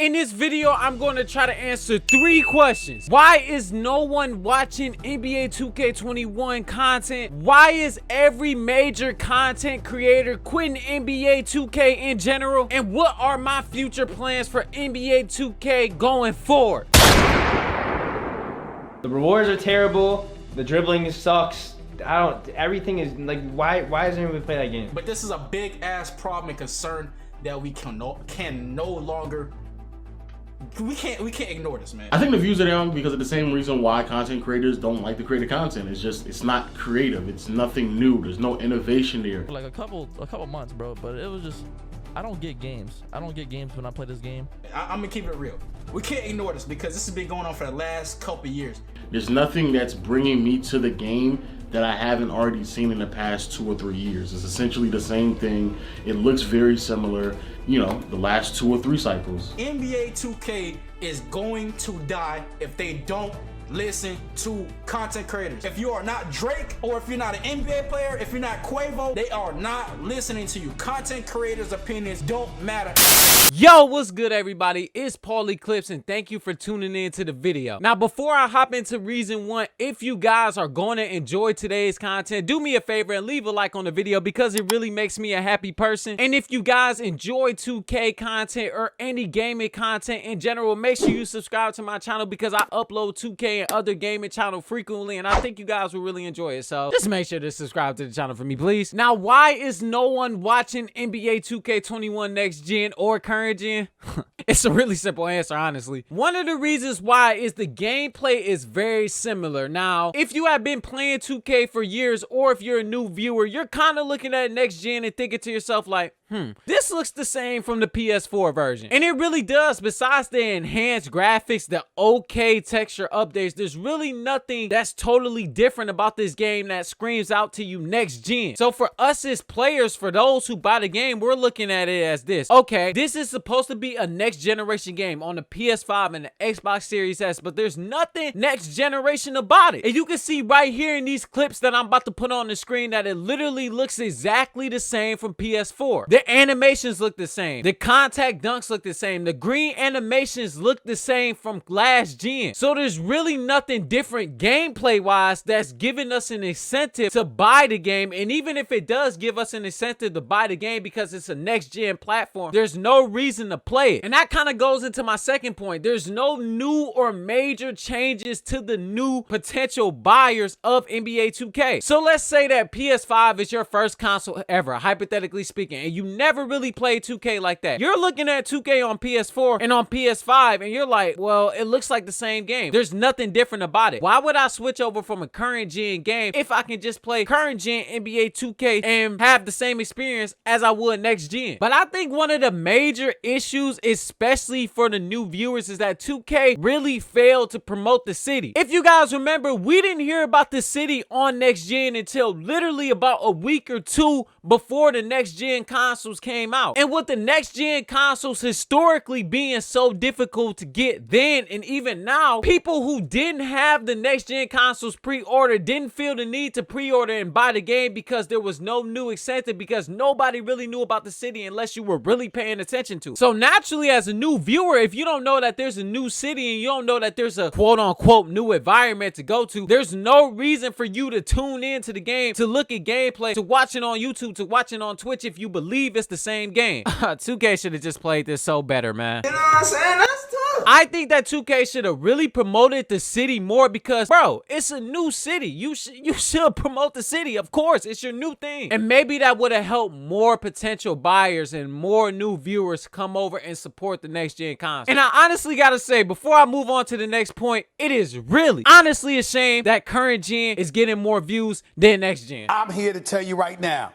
in this video, I'm going to try to answer 3 questions. Why is no one watching NBA 2K21 content? Why is every major content creator quitting NBA 2K in general? And what are my future plans for NBA 2K going forward? The rewards are terrible. The dribbling sucks. Everything is like, why doesn't anyone play that game? But this is a big ass problem and concern that we can no longer, we can't ignore this, man. I think the views are down because of the same reason why content creators don't like the creative content. It's not creative. It's nothing new. There's no innovation there. For like a couple months, bro, but it was just, I don't get games. I don't get games when I play this game. I'm gonna keep it real. We can't ignore this because this has been going on for the last couple years. There's nothing that's bringing me to the game that I haven't already seen in the past 2 or 3 years. It's essentially the same thing. It looks very similar, you know, the last 2 or 3 cycles. NBA 2K is going to die if they don't listen to content creators. If you are not Drake, or if you're not an NBA player, if you're not Quavo, they are not listening to you. Content creators' opinions don't matter. Yo, what's good, everybody? It's Paulie Clips, and thank you for tuning in to the video. Now, before I hop into reason 1, if you guys are going to enjoy today's content, do me a favor and leave a like on the video because it really makes me a happy person. And if you guys enjoy 2K content or any gaming content in general, make sure you subscribe to my channel because I upload 2K and other gaming channel frequently, and I think you guys will really enjoy it. So just make sure to subscribe to the channel for me, please. Now, why is no one watching NBA 2K21 next gen or current gen? It's a really simple answer, honestly. One of the reasons why is the gameplay is very similar. Now, if you have been playing 2K for years, or if you're a new viewer, you're kind of looking at next gen and thinking to yourself like, this looks the same from the PS4 version. And it really does. Besides the enhanced graphics, the okay texture updates, there's really nothing that's totally different about this game that screams out to you next gen. So for us as players, for those who buy the game, we're looking at it as this. Okay, this is supposed to be a next generation game on the PS5 and the Xbox Series S, but there's nothing next generation about it. And you can see right here in these clips that I'm about to put on the screen that it literally looks exactly the same from PS4. The animations look the same. The contact dunks look the same. The green animations look the same from last gen. So there's really nothing different gameplay wise that's giving us an incentive to buy the game. And even if it does give us an incentive to buy the game because it's a next gen platform, there's no reason to play it. And that kind of goes into my second point. There's no new or major changes to the new potential buyers of NBA 2K. So let's say that PS5 is your first console ever, hypothetically speaking, and you never really played 2K like that. You're looking at 2K on PS4 and on PS5 and you're like, well, it looks like the same game. There's nothing different about it. Why would I switch over from a current gen game if I can just play current gen NBA 2K and have the same experience as I would next gen? But I think one of the major issues, especially for the new viewers, is that 2K really failed to promote the city. If you guys remember, we didn't hear about the city on next gen until literally about a week or 2 before the next gen consoles came out. And with the next gen consoles historically being so difficult to get then and even now, people who didn't have the next gen consoles pre-ordered didn't feel the need to pre-order and buy the game because there was no new incentive, because nobody really knew about the city unless you were really paying attention to it. So naturally, as a new viewer, if you don't know that there's a new city and you don't know that there's a quote-unquote new environment to go to, there's no reason for you to tune into the game, to look at gameplay, to watch it on YouTube, to watch it on Twitch if you believe it's the same game. 2K should have just played this so better, man. You know what I'm saying? That's tough. I think that 2K should have really promoted the city more because, bro, it's a new city. You should promote the city. Of course, it's your new thing. And maybe that would have helped more potential buyers and more new viewers come over and support the next gen console. And I honestly gotta say, before I move on to the next point, it is really honestly a shame that current gen is getting more views than next gen. I'm here to tell you right now,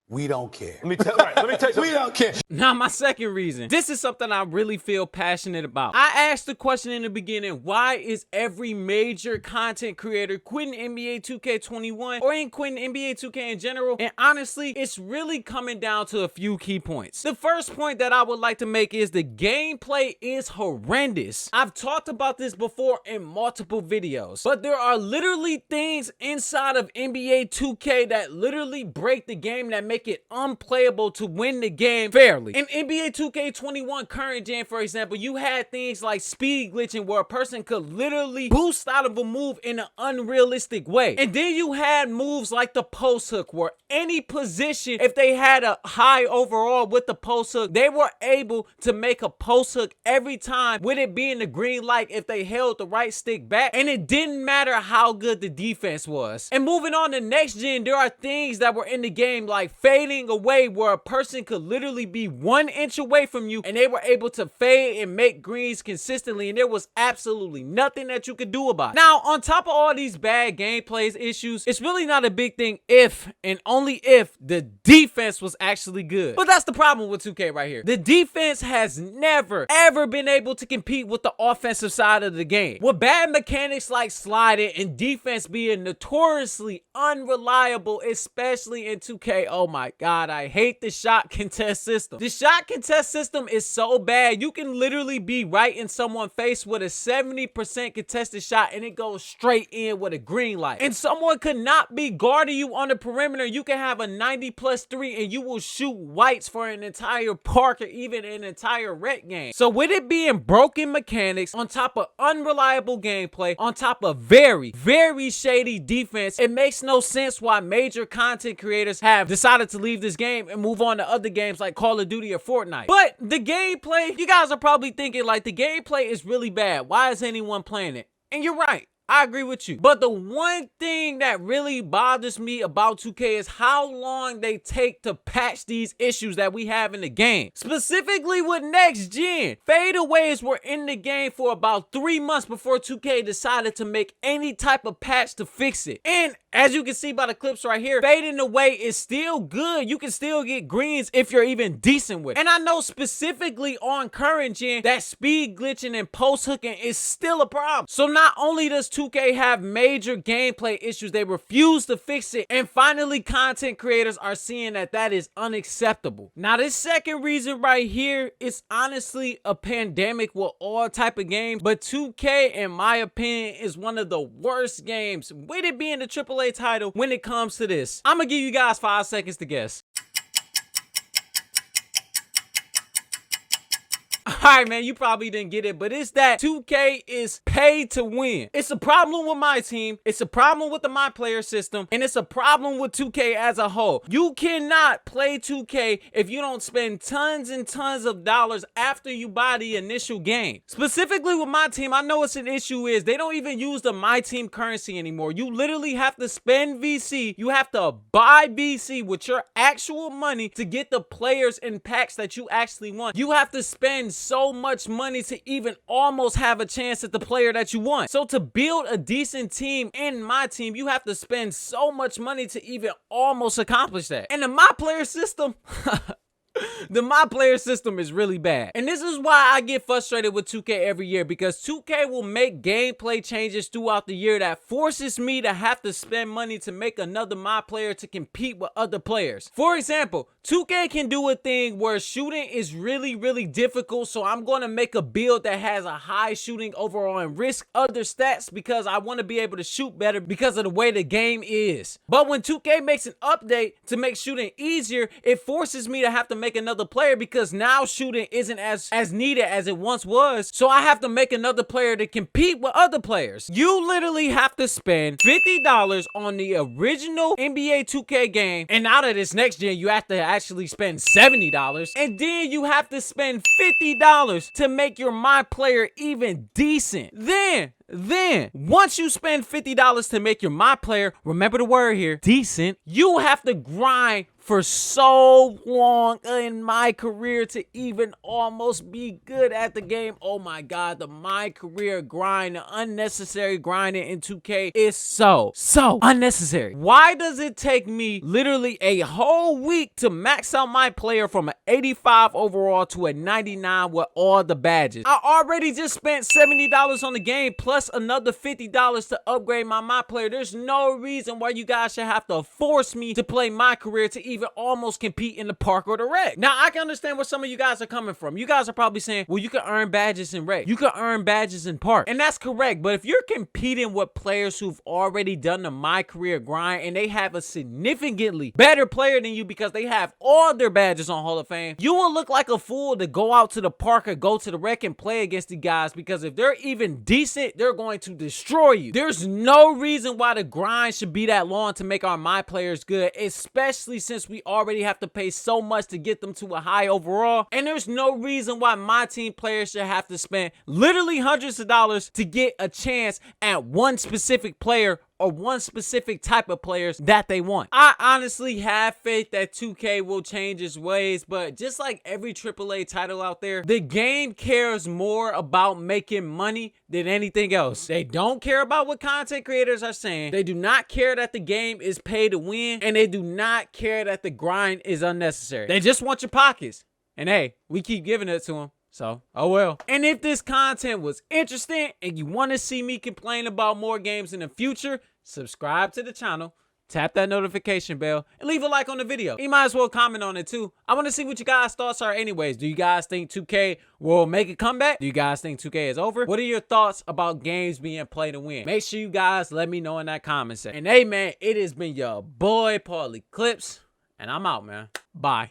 we don't care. Let me tell you something. We don't care. Now, my second reason. This is something I really feel passionate about. I asked the question in the beginning, why is every major content creator quitting NBA 2K21 or ain't quitting NBA 2K in general? And honestly, it's really coming down to a few key points. The first point that I would like to make is the gameplay is horrendous. I've talked about this before in multiple videos, but there are literally things inside of NBA 2K that literally break the game, that make it unplayable to win the game fairly. In NBA 2K21 current gen, for example, you had things like speed glitching where a person could literally boost out of a move in an unrealistic way. And then you had moves like the post hook where any position, if they had a high overall with the post hook, they were able to make a post hook every time with it being the green light if they held the right stick back, and it didn't matter how good the defense was. And moving on to next gen, there are things that were in the game like fading away where a person could literally be 1 inch away from you and they were able to fade and make greens consistently, and there was absolutely nothing that you could do about it. Now, on top of all these bad gameplay issues, it's really not a big thing if and only if the defense was actually good. But that's the problem with 2K right here. The defense has never ever been able to compete with the offensive side of the game. With bad mechanics like sliding and defense being notoriously unreliable, especially in 2K. Oh my god, I hate the shot contest system. The shot contest system is so bad. You can literally be right in someone's face with a 70% contested shot and it goes straight in with a green light. And someone could not be guarding you on the perimeter. You can have a 90+3 and you will shoot whites for an entire park or even an entire rec game. So with it being broken mechanics on top of unreliable gameplay, on top of very, very shady defense, it makes no sense why major content creators have decided to leave this game and move on to other games like Call of Duty or Fortnite. But the gameplay, you guys are probably thinking like the gameplay is really bad. Why is anyone playing it? And you're right. I agree with you. But the one thing that really bothers me about 2K is how long they take to patch these issues that we have in the game. Specifically with next gen. Fadeaways were in the game for about 3 months before 2K decided to make any type of patch to fix it. And as you can see by the clips right here, fading away is still good. You can still get greens if you're even decent with it. And I know specifically on current gen that speed glitching and post hooking is still a problem. So not only does 2K have major gameplay issues, they refuse to fix it, and finally content creators are seeing that that is unacceptable. Now this second reason right here is honestly a pandemic with all type of games, but 2K in my opinion is one of the worst games, with it being the AAA title when it comes to this. I'm gonna give you guys 5 seconds to guess. Alright, man, you probably didn't get it, but it's that 2K is paid to win. It's a problem with my team, it's a problem with the my player system, and it's a problem with 2K as a whole. You cannot play 2K if you don't spend tons and tons of dollars after you buy the initial game. Specifically with my team, I know what's an issue is they don't even use the my team currency anymore. You literally have to spend VC, you have to buy VC with your actual money to get the players and packs that you actually want. You have to spend so much money to even almost have a chance at the player that you want. So to build a decent team in my team, you have to spend so much money to even almost accomplish that. And the my player system the my player system is really bad. And this is why I get frustrated with 2K every year, because 2K will make gameplay changes throughout the year that forces me to have to spend money to make another my player to compete with other players. For example, 2K can do a thing where shooting is really, really difficult, so I'm going to make a build that has a high shooting overall and risk other stats because I want to be able to shoot better because of the way the game is. But when 2K makes an update to make shooting easier, it forces me to have to make another player because now shooting isn't as needed as it once was, so I have to make another player to compete with other players. You literally have to spend $50 on the original NBA 2K game, and out of this next gen you have to actually spend $70, and then you have to spend $50 to make your my player even decent. Then, once you spend $50 to make your my player, remember the word here, decent, you have to grind for so long in my career to even almost be good at the game. Oh my god, the my career grind, the unnecessary grinding in 2K is so unnecessary. Why does it take me literally a whole week to max out my player from an 85 overall to a 99 with all the badges? I already just spent $70 on the game plus another $50 to upgrade my player. There's no reason why you guys should have to force me to play my career to even almost compete in the park or the rec. Now, I can understand where some of you guys are coming from. You guys are probably saying, well, you can earn badges in rec. You can earn badges in park. And that's correct. But if you're competing with players who've already done the My Career grind and they have a significantly better player than you because they have all their badges on Hall of Fame, you will look like a fool to go out to the park or go to the rec and play against the guys, because if they're even decent, they're going to destroy you. There's no reason why the grind should be that long to make our My players good, especially since we already have to pay so much to get them to a high overall. And there's no reason why my team players should have to spend literally hundreds of dollars to get a chance at one specific player or one specific type of players that they want. I honestly have faith that 2K will change its ways, but just like every AAA title out there, the game cares more about making money than anything else. They don't care about what content creators are saying. They do not care that the game is pay to win, and they do not care that the grind is unnecessary. They just want your pockets. And hey, we keep giving it to them. So, oh well. And if this content was interesting and you want to see me complain about more games in the future, subscribe to the channel, tap that notification bell, and leave a like on the video. You might as well comment on it too. I want to see what you guys' thoughts are anyways. Do you guys think 2K will make a comeback? Do you guys think 2K is over? What are your thoughts about games being play to win? Make sure you guys let me know in that comment section. And hey man, it has been your boy Paulie Clips, and I'm out, man. Bye.